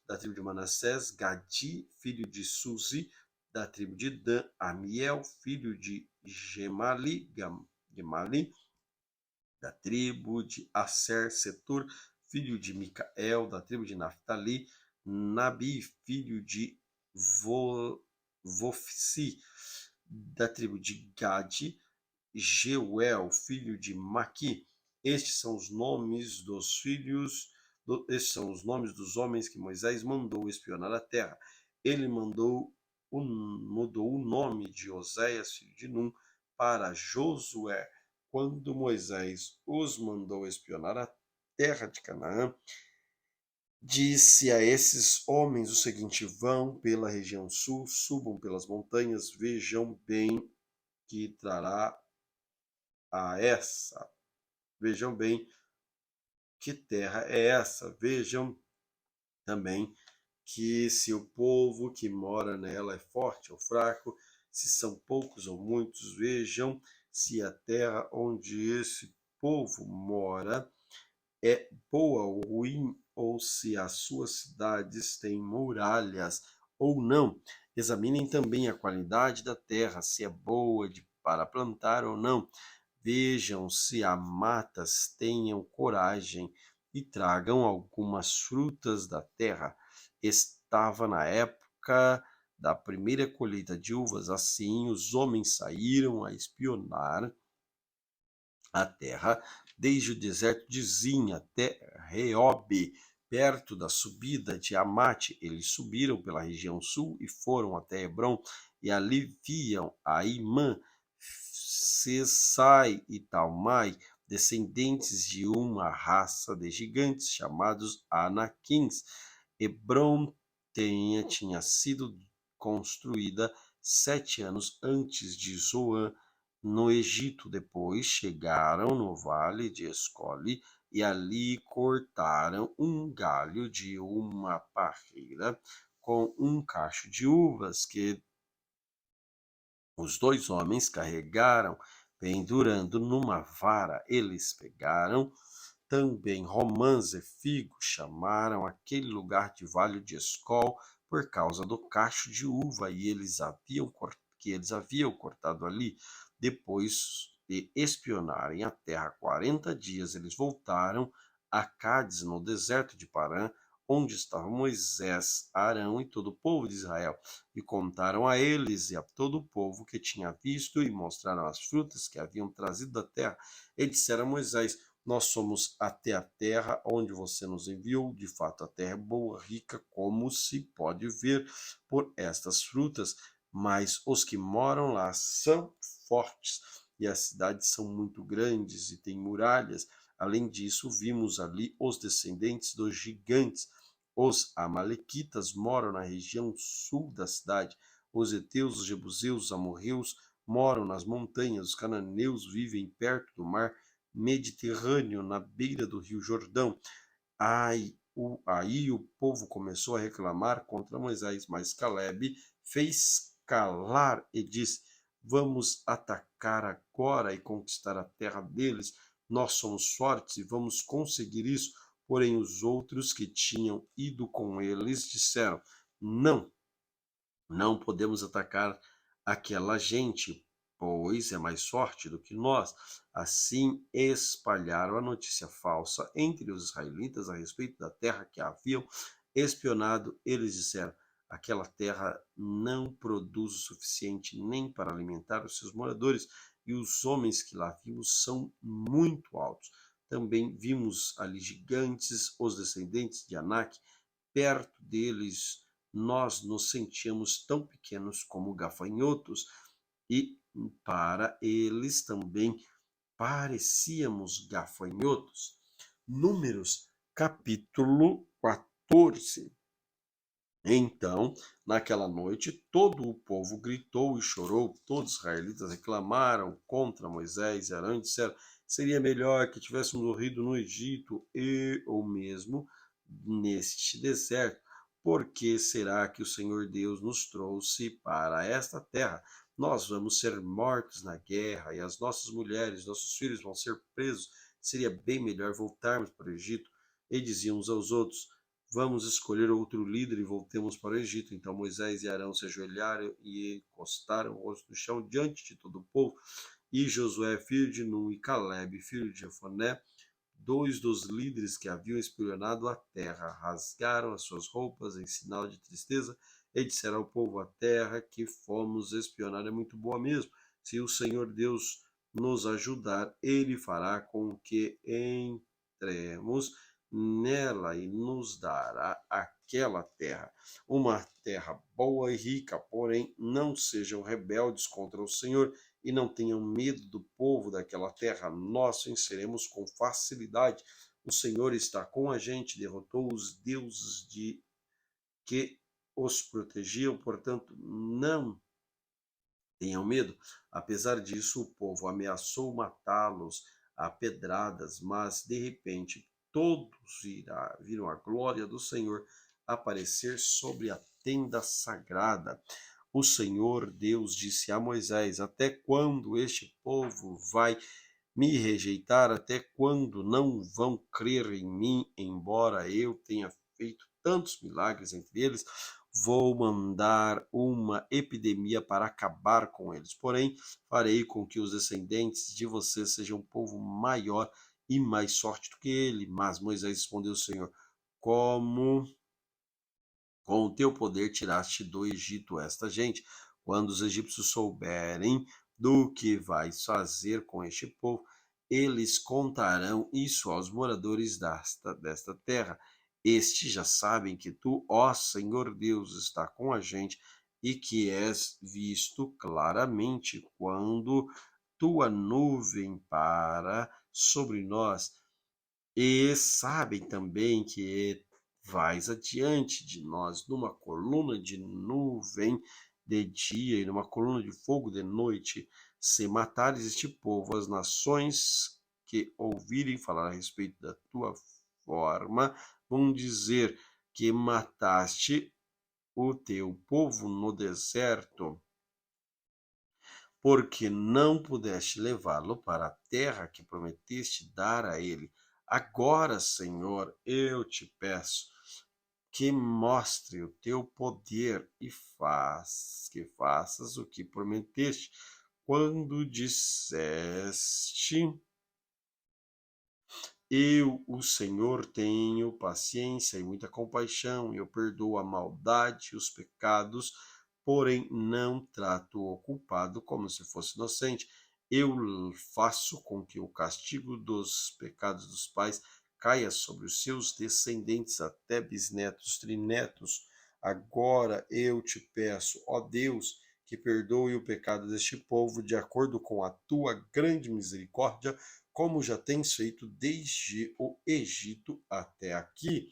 da tribo de Manassés, Gadi, filho de Suzi; da tribo de Dan, Amiel, filho de Gemali; da tribo de Aser, Setur, filho de Micael; da tribo de Naphtali, Nabi, filho de Vofsi; da tribo de Gade, Jeuel, filho de Maqui. Estes são os nomes dos filhos, estes são os nomes dos homens que Moisés mandou espionar a terra. Ele mudou o nome de Oséias, filho de Num, para Josué. Quando Moisés os mandou espionar a terra de Canaã, disse a esses homens o seguinte: vão pela região sul, subam pelas montanhas, vejam bem que trará a essa. Vejam bem que terra é essa. Vejam também que se o povo que mora nela é forte ou fraco, se são poucos ou muitos. Vejam se a terra onde esse povo mora é boa ou ruim, ou se as suas cidades têm muralhas ou não. Examinem também a qualidade da terra, se é boa para plantar ou não. Vejam se há matas, tenham coragem e tragam algumas frutas da terra. Estava na época da primeira colheita de uvas, assim os homens saíram a espionar a terra, desde o deserto de Zin até Reobe, perto da subida de Amate. Eles subiram pela região sul e foram até Hebron, e ali viam a Imã, Sesai e Talmai, descendentes de uma raça de gigantes chamados Anaquins. Hebron tinha sido construída 7 anos antes de Zoan, no Egito. Depois chegaram no vale de Escole e ali cortaram um galho de uma parreira com um cacho de uvas que os 2 homens carregaram, pendurando numa vara. Eles pegaram também romãs e figos, chamaram aquele lugar de Vale de Escol por causa do cacho de uva que eles haviam cortado ali. Depois de espionarem a terra 40 dias, eles voltaram a Cádiz, no deserto de Parã, onde estavam Moisés, Arão e todo o povo de Israel, e contaram a eles e a todo o povo que tinha visto, e mostraram as frutas que haviam trazido da terra. E disseram a Moisés: nós somos até a terra onde você nos enviou. De fato, a terra é boa, rica, como se pode ver por estas frutas, mas os que moram lá são fortes, e as cidades são muito grandes e têm muralhas. Além disso, vimos ali os descendentes dos gigantes. Os amalequitas moram na região sul da cidade. Os heteus, os jebuseus, os amorreus moram nas montanhas. Os cananeus vivem perto do mar Mediterrâneo, na beira do rio Jordão. Aí o povo começou a reclamar contra Moisés, mas Caleb fez calar e disse: vamos atacar agora e conquistar a terra deles. Nós somos fortes e vamos conseguir isso. Porém, os outros que tinham ido com eles disseram: não, não podemos atacar aquela gente, pois é mais forte do que nós. Assim espalharam a notícia falsa entre os israelitas a respeito da terra que haviam espionado. Eles disseram: aquela terra não produz o suficiente nem para alimentar os seus moradores, e os homens que lá vimos são muito altos. Também vimos ali gigantes, os descendentes de Anak. Perto deles nós nos sentíamos tão pequenos como gafanhotos, e para eles também parecíamos gafanhotos. Números capítulo 14. Então, naquela noite, todo o povo gritou e chorou, todos os israelitas reclamaram contra Moisés e Arão e disseram: seria melhor que tivéssemos morrido no Egito ou mesmo neste deserto. Por que será que o Senhor Deus nos trouxe para esta terra? Nós vamos ser mortos na guerra e as nossas mulheres, nossos filhos vão ser presos. Seria bem melhor voltarmos para o Egito. E diziam uns aos outros: vamos escolher outro líder e voltemos para o Egito. Então Moisés e Arão se ajoelharam e encostaram o rosto no chão diante de todo o povo. E Josué, filho de Nun, e Calebe, filho de Jefoné, dois dos líderes que haviam espionado a terra, rasgaram as suas roupas em sinal de tristeza e disseram ao povo: a terra que fomos espionar é muito boa mesmo. Se o Senhor Deus nos ajudar, ele fará com que entremos nela e nos dará aquela terra, uma terra boa e rica. Porém, não sejam rebeldes contra o Senhor e não tenham medo do povo daquela terra. Nós venceremos com facilidade. O Senhor está com a gente, derrotou os deuses que os protegiam, portanto, não tenham medo. Apesar disso, o povo ameaçou matá-los a pedradas, mas de repente todos viram a glória do Senhor aparecer sobre a tenda sagrada. O Senhor Deus disse a Moisés: até quando este povo vai me rejeitar? Até quando não vão crer em mim, embora eu tenha feito tantos milagres entre eles? Vou mandar uma epidemia para acabar com eles. Porém, farei com que os descendentes de vocês sejam um povo maior e mais forte do que ele. Mas Moisés respondeu ao Senhor: como com o teu poder tiraste do Egito esta gente? Quando os egípcios souberem do que vais fazer com este povo, eles contarão isso aos moradores desta terra. Estes já sabem que tu, ó Senhor Deus, está com a gente e que és visto claramente quando tua nuvem para sobre nós. E sabem também que vais adiante de nós numa coluna de nuvem de dia e numa coluna de fogo de noite. Se matares este povo, as nações que ouvirem falar a respeito da tua forma vão dizer que mataste o teu povo no deserto, porque não pudeste levá-lo para a terra que prometeste dar a ele. Agora, Senhor, eu te peço que mostre o teu poder e que faças o que prometeste quando disseste: eu, o Senhor, tenho paciência e muita compaixão, eu perdoo a maldade e os pecados, porém não trato o culpado como se fosse inocente. Eu faço com que o castigo dos pecados dos pais caia sobre os seus descendentes até bisnetos, trinetos. Agora eu te peço, ó Deus, que perdoe o pecado deste povo de acordo com a tua grande misericórdia, como já tens feito desde o Egito até aqui.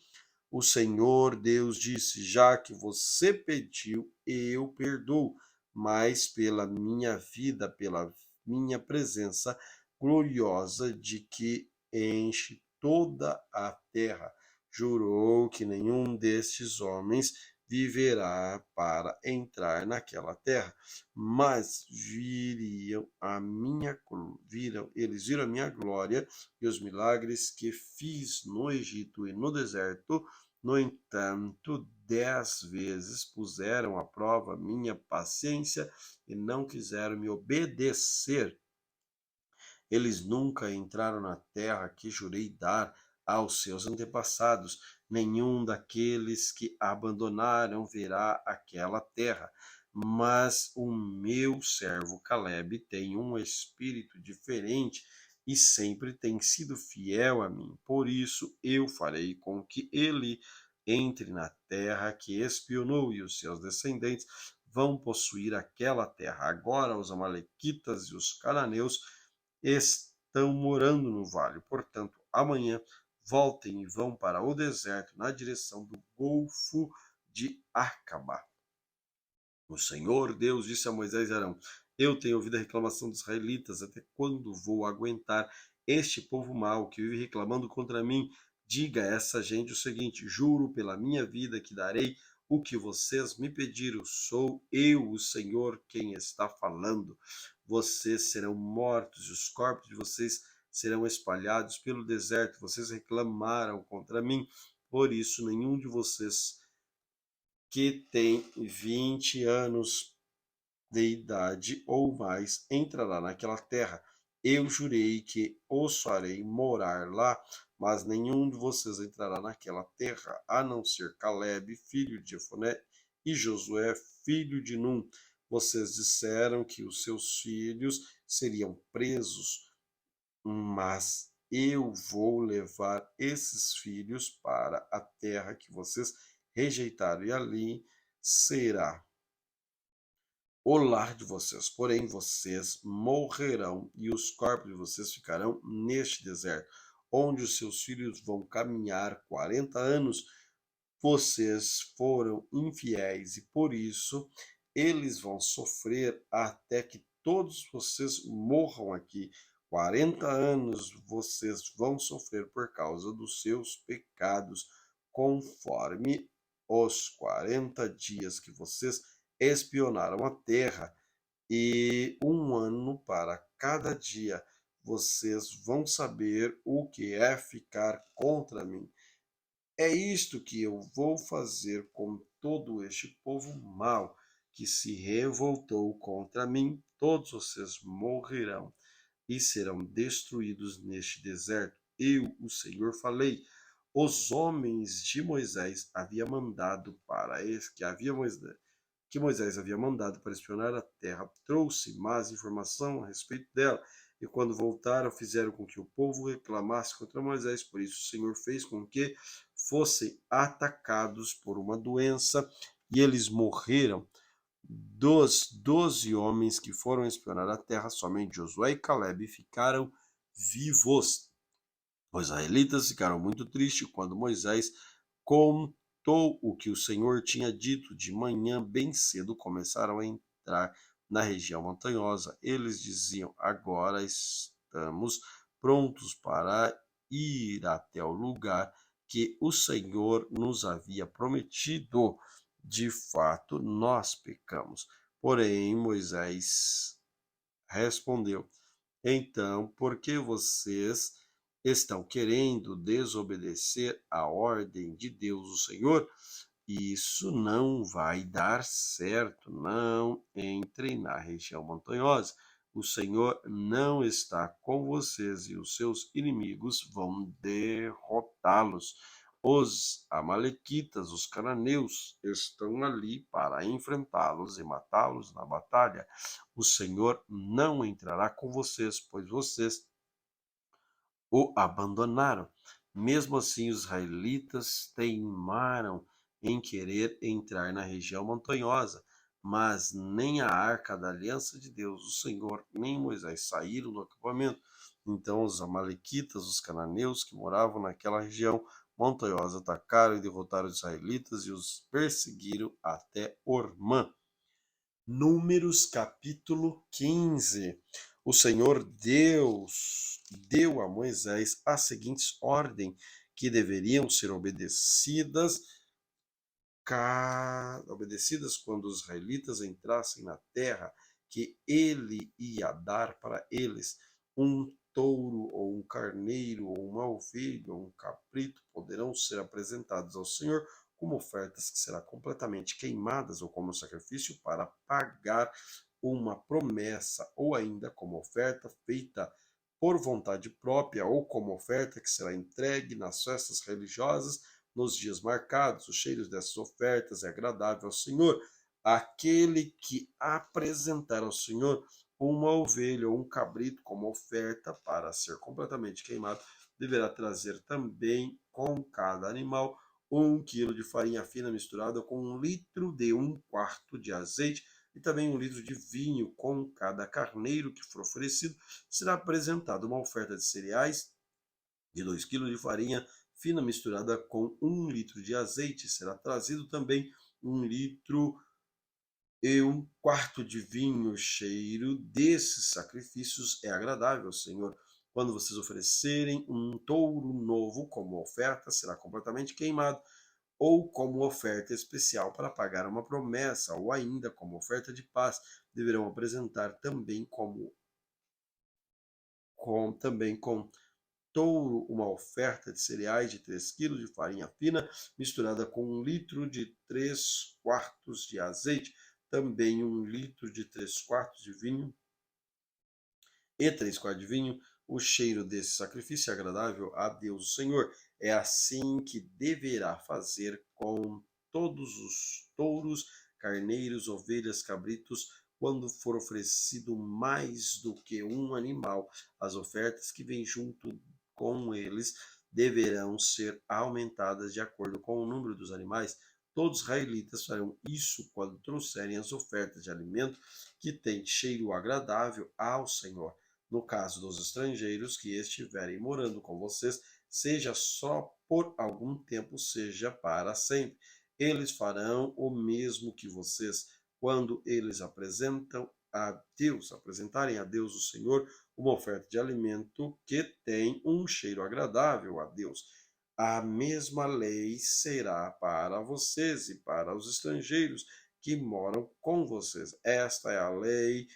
O Senhor Deus disse: já que você pediu, eu perdoo, mas pela minha vida, pela minha presença gloriosa de que enche toda a terra. Jurou que nenhum destes homens viverá para entrar naquela terra, mas eles viram a minha glória e os milagres que fiz no Egito e no deserto. No entanto, 10 vezes puseram à prova minha paciência e não quiseram me obedecer. Eles nunca entraram na terra que jurei dar aos seus antepassados. Nenhum daqueles que abandonaram verá aquela terra. Mas o meu servo Caleb tem um espírito diferente e sempre tem sido fiel a mim. Por isso eu farei com que ele entre na terra que espionou, e os seus descendentes vão possuir aquela terra. Agora os amalequitas e os cananeus estão morando no vale. Portanto, amanhã voltem e vão para o deserto na direção do Golfo de Acaba. O Senhor Deus disse a Moisés e Arão: Eu tenho ouvido a reclamação dos israelitas. Até quando vou aguentar este povo mau que vive reclamando contra mim? Diga a essa gente o seguinte: Juro pela minha vida que darei o que vocês me pediram. Sou eu, o Senhor, quem está falando. Vocês serão mortos e os corpos de vocês serão espalhados pelo deserto. Vocês reclamaram contra mim, por isso nenhum de vocês que tem 20 anos de idade ou mais entrará naquela terra. Eu jurei que os farei morar lá, mas nenhum de vocês entrará naquela terra, a não ser Caleb, filho de Jefoné, e Josué, filho de Num. Vocês disseram que os seus filhos seriam presos, mas eu vou levar esses filhos para a terra que vocês rejeitaram, e ali será o lar de vocês. Porém, vocês morrerão e os corpos de vocês ficarão neste deserto, onde os seus filhos vão caminhar 40 anos. Vocês foram infiéis e por isso eles vão sofrer até que todos vocês morram aqui. 40 anos vocês vão sofrer por causa dos seus pecados, conforme os 40 dias que vocês espionaram a terra, e um ano para cada dia. Vocês vão saber o que é ficar contra mim. É isto que eu vou fazer com todo este povo mau que se revoltou contra mim. Todos vocês morrerão e serão destruídos neste deserto. Eu, o Senhor, falei. Os homens de Moisés havia mandado para esse que Moisés havia mandado para espionar a terra, trouxe mais informação a respeito dela. E quando voltaram, fizeram com que o povo reclamasse contra Moisés. Por isso, o Senhor fez com que fossem atacados por uma doença e eles morreram. Dos 12 homens que foram espionar a terra, somente Josué e Caleb ficaram vivos. Os israelitas ficaram muito tristes quando Moisés contou o que o Senhor tinha dito. De manhã, bem cedo, começaram a entrar na região montanhosa. Eles diziam: Agora estamos prontos para ir até o lugar que o Senhor nos havia prometido. De fato, nós pecamos. Porém, Moisés respondeu: Então, por que vocês estão querendo desobedecer a ordem de Deus, o Senhor? Isso não vai dar certo. Não entrem na região montanhosa. O Senhor não está com vocês e os seus inimigos vão derrotá-los. Os amalequitas, os cananeus, estão ali para enfrentá-los e matá-los na batalha. O Senhor não entrará com vocês, pois vocês o abandonaram. Mesmo assim, os israelitas teimaram em querer entrar na região montanhosa, mas nem a arca da aliança de Deus, o Senhor, nem Moisés saíram do acampamento. Então os amalequitas, os cananeus que moravam naquela região montanhosa, atacaram e derrotaram os israelitas e os perseguiram até Ormã. Números capítulo 15. O Senhor Deus deu a Moisés as seguintes ordens que deveriam ser obedecidas quando os israelitas entrassem na terra que ele ia dar para eles. Um touro ou um carneiro ou uma ovelha ou um cabrito poderão ser apresentados ao Senhor como ofertas que serão completamente queimadas ou como sacrifício para pagar uma promessa ou ainda como oferta feita por vontade própria ou como oferta que será entregue nas festas religiosas nos dias marcados. O cheiro dessas ofertas é agradável ao Senhor. Aquele que apresentar ao Senhor uma ovelha ou um cabrito como oferta para ser completamente queimado, deverá trazer também com cada animal 1 quilo de farinha fina misturada com 1 litro de 1/4 de azeite e também 1 litro de vinho. Com cada carneiro que for oferecido, será apresentada uma oferta de cereais de 2 quilos de farinha fina misturada com 1 litro de azeite. Será trazido também 1 litro e 1/4 de vinho. O cheiro desses sacrifícios é agradável ao Senhor. Quando vocês oferecerem um touro novo como oferta, será completamente queimado, ou como oferta especial para pagar uma promessa, ou ainda como oferta de paz. Deverão apresentar também com touro uma oferta de cereais de 3 quilos de farinha fina, misturada com 1 litro de 3/4 de azeite, também 1 litro de 3/4 de vinho e 3/4 de vinho. O cheiro desse sacrifício é agradável a Deus, o Senhor. É assim que deverá fazer com todos os touros, carneiros, ovelhas, cabritos, quando for oferecido mais do que um animal. As ofertas que vêm junto com eles deverão ser aumentadas de acordo com o número dos animais. Todos os israelitas farão isso quando trouxerem as ofertas de alimento que têm cheiro agradável ao Senhor. No caso dos estrangeiros que estiverem morando com vocês, seja só por algum tempo, seja para sempre, eles farão o mesmo que vocês. Quando eles apresentarem a Deus o Senhor uma oferta de alimento que tem um cheiro agradável a Deus, a mesma lei será para vocês e para os estrangeiros que moram com vocês. Esta é a lei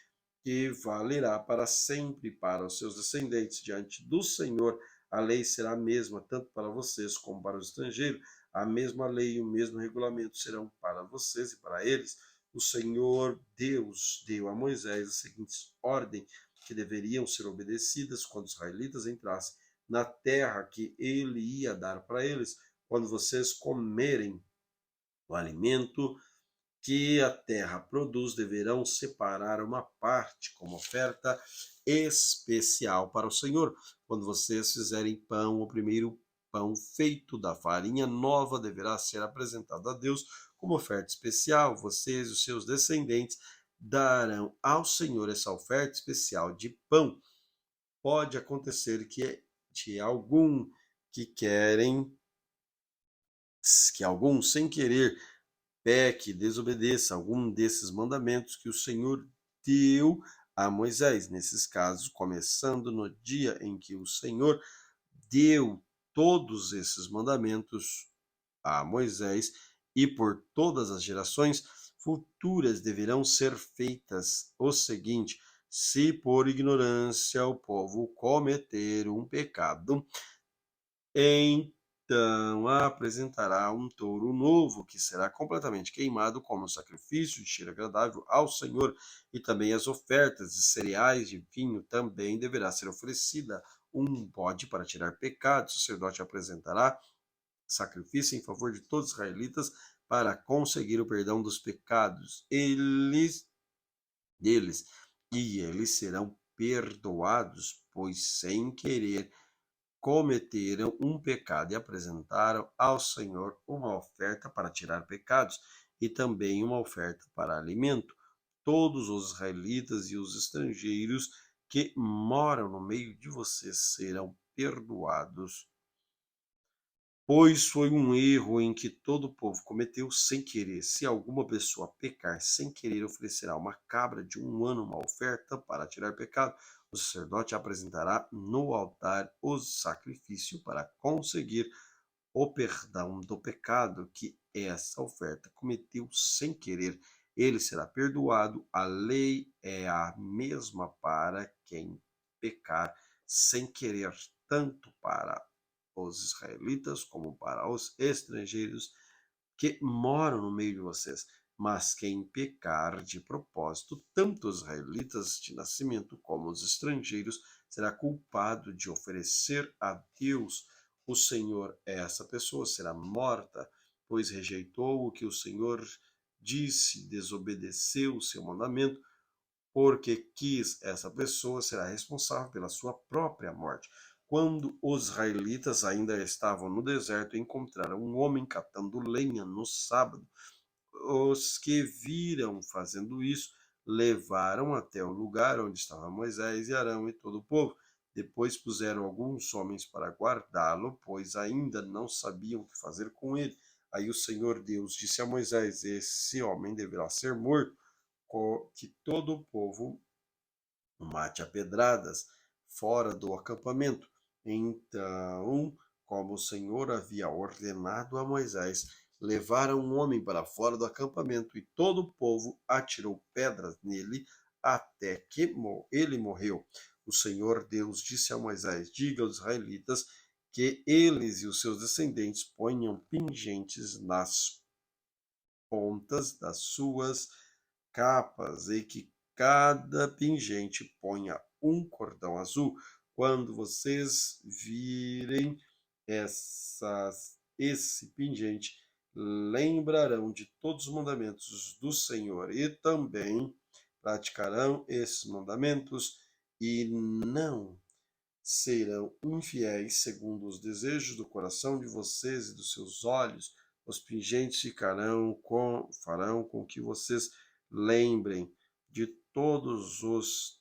que valerá para sempre para os seus descendentes diante do Senhor. A lei será a mesma tanto para vocês como para os estrangeiros. A mesma lei e o mesmo regulamento serão para vocês e para eles. O Senhor Deus deu a Moisés as seguintes ordens que deveriam ser obedecidas quando os israelitas entrassem na terra que ele ia dar para eles. Quando vocês comerem o alimento que a terra produz, deverão separar uma parte como oferta especial para o Senhor. Quando vocês fizerem pão, o primeiro pão feito da farinha nova deverá ser apresentado a Deus como oferta especial. Vocês e os seus descendentes darão ao Senhor essa oferta especial de pão. Pode acontecer que algum que querem que algum sem querer peque, desobedeça algum desses mandamentos que o Senhor deu a Moisés. Nesses casos, começando no dia em que o Senhor deu todos esses mandamentos a Moisés e por todas as gerações futuras deverão ser feitas o seguinte: se por ignorância o povo cometer um pecado, então apresentará um touro novo, que será completamente queimado como sacrifício de cheiro agradável ao Senhor, e também as ofertas de cereais de vinho também deverá ser oferecida. Um bode para tirar pecado, o sacerdote apresentará sacrifício em favor de todos os israelitas para conseguir o perdão dos pecados deles, e eles serão perdoados, pois sem querer cometeram um pecado e apresentaram ao Senhor uma oferta para tirar pecados e também uma oferta para alimento. Todos os israelitas e os estrangeiros que moram no meio de vocês serão perdoados, pois foi um erro em que todo o povo cometeu sem querer. Se alguma pessoa pecar sem querer, oferecerá uma cabra de 1 ano, uma oferta para tirar pecado. O sacerdote apresentará no altar o sacrifício para conseguir o perdão do pecado que essa oferta cometeu sem querer. Ele será perdoado. A lei é a mesma para quem pecar sem querer, tanto para os israelitas como para os estrangeiros que moram no meio de vocês. Mas quem pecar de propósito, tanto os israelitas de nascimento como os estrangeiros, será culpado de oferecer a Deus o Senhor, essa pessoa será morta, pois rejeitou o que o Senhor disse, desobedeceu o seu mandamento, porque quis, essa pessoa será responsável pela sua própria morte. Quando os israelitas ainda estavam no deserto, encontraram um homem catando lenha no sábado. Os que viram fazendo isso levaram até o lugar onde estavam Moisés e Arão e todo o povo. Depois puseram alguns homens para guardá-lo, pois ainda não sabiam o que fazer com ele. Aí o Senhor Deus disse a Moisés: esse homem deverá ser morto, que todo o povo o mate a pedradas fora do acampamento. Então, como o Senhor havia ordenado a Moisés, levaram um homem para fora do acampamento e todo o povo atirou pedras nele até que ele morreu. O Senhor Deus disse a Moisés: diga aos israelitas que eles e os seus descendentes ponham pingentes nas pontas das suas capas e que cada pingente ponha um cordão azul. Quando vocês virem esse pingente, lembrarão de todos os mandamentos do Senhor e também praticarão esses mandamentos e não serão infiéis segundo os desejos do coração de vocês e dos seus olhos. Os pingentes farão com que vocês lembrem de todos os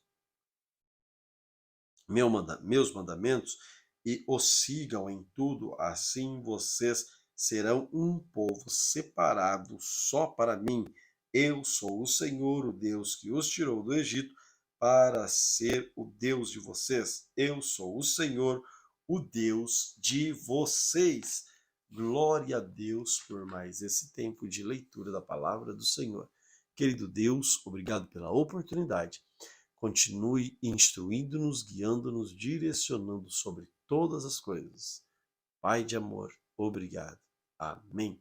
meus mandamentos e os sigam em tudo. Assim vocês serão um povo separado só para mim. Eu sou o Senhor, o Deus que os tirou do Egito, para ser o Deus de vocês. Eu sou o Senhor, o Deus de vocês. Glória a Deus por mais esse tempo de leitura da palavra do Senhor. Querido Deus, obrigado pela oportunidade. Continue instruindo-nos, guiando-nos, direcionando sobre todas as coisas. Pai de amor, obrigado. Amém.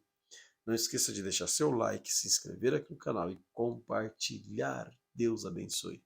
Não esqueça de deixar seu like, se inscrever aqui no canal e compartilhar. Deus abençoe.